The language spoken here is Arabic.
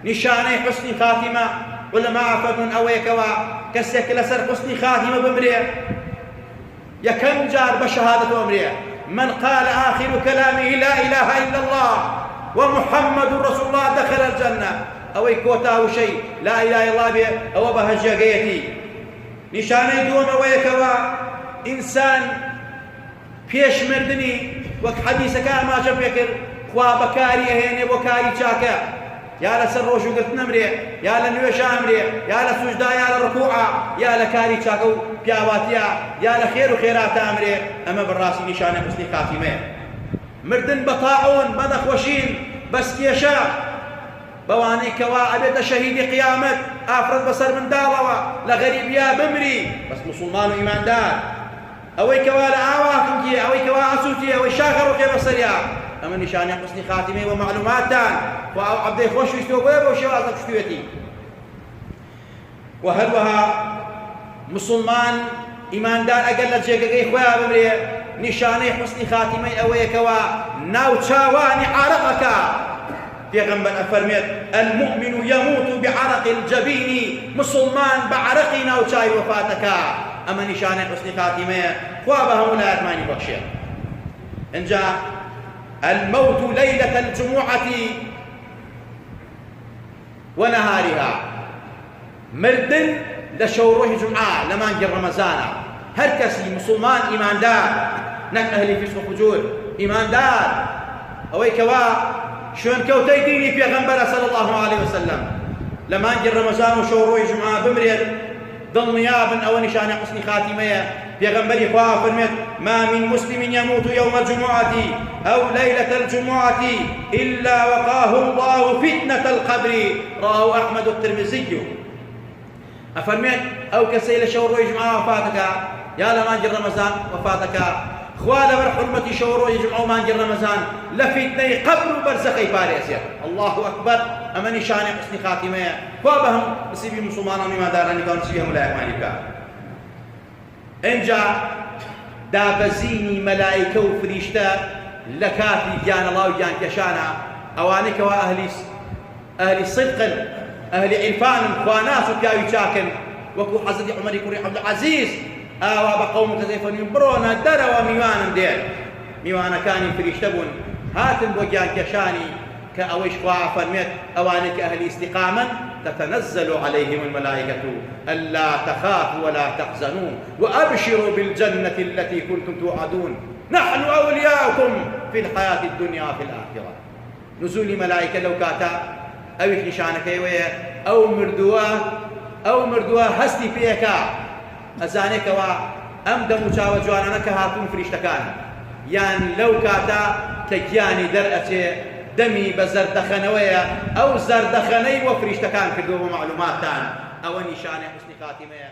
نیشانەی حوسنی خاتیمە علەما فەرموون ئەوەیەکەوە کەسێک لەسەر حوسنی خاتیمە بمرێ یەکەم جار بە شەهادەت ئەمرێ من قال آخر كلامه لا إله إلا الله ومحمد رسول الله دخل الجنة أوي كوتا وشي لا إله إلا الله به أو بهجاقيتي نشاني دوم أويكوا إنسان پیش مردني وك حديثك ما جب يكر خوا بكاري هيني بكاري چاكا يا لسر روشو قلت نمري يا لنوشا أمري يا لسجدا يا لركوعا يا لكاري چاكو بياواتيا يا لخير وخيرات أمري أما بالراسي نشاني حسني خاتمة مردن بطاعون بدخوشين بس كيشا بواني كوا أبيت شهيد قيامت أفرد بصر من داوة لغريب يا بمري بس مسلمان وإيمان دار أوي كوا لآواكم كي أوي كوا أسوتي أوي شاكر وكي بصريا أما نشاني حسني خاتمة ومعلوماتان وأو عبدي خوش ويستوبيب وشوازك شتويتي وهلوها مسلمان إيمان دار أقل جيكي خويا بمري نشاني حسني خاتمة أوي كوا ناو تشاواني عرقك پیغمبر افرمید المؤمن يموت بعرق الجبين مسلمان بعرقی ناوچای وفاتکا اما نشان حسن خاتمه خوابه ولا ارماني بخشيه انجا الموت ليلة الجمعة ونهارها مردن لشوروه جمعة لمانجي رمضان هر كسي مسلمان ايمان دار نك اهلي فسق فجور ايمان دار اوي كوا شون كوتي ديني في غنبرة صلى الله عليه وسلم لما نجي رمضان وشوروي جمعة بمريد ضل نيابا أو نشان حسن خاتمية في غنبري خواه فرمت ما من مسلم يموت يوم الجمعة أو ليلة الجمعة إلا وقاه الله فتنة القبر رواه أحمد الترمذي أفرمت أو كسيل شوروي جمعة وفاتك يا لما نجي رمضان وفاتك خوالة برحرمة شورو يجمعوا مانجر رمضان لفتني قبر برزخي باريسيا الله أكبر أما نشاني حسن خاتمة خوابهم نسيبي مسلمانا مما داراني كانوا نسيبهم لا يكمالك انجا دابزيني ملائكة وفريشتا لكاتي جان الله وجان كشانا أوانك وأهلي صدق أهل عرفان خواناس وكاوي شاكن وكو حزد عمر كوري عبد العزيز آوا بقوم تزيفن برونا دروا ميوان دير ميوانا كان فريشتبون هاتن بوجان كشاني كأويش قواع فرميت أوانك أهل استقاما تتنزل عليهم الملائكة ألا تخافوا ولا تحزنوا وأبشروا بالجنة التي كنتم توعدون نحن أولياؤكم في الحياة الدنيا وفي الآخرة نزول ملائكة لو كاتا أو نشانك أو مردوا هستي فيكا أزانيك أم دمو چاوە جوانانە کە هاتوون فریشتەکان یان لەو کاتە کە گیانی دەرئەچێ دەمی بە زەردەخەنەوەیە ئەو زەردەخەنەی وە فریشتەکان کردووە بە معلوماتان ئەوە نیشانەی حوسنی خاتیمەیە.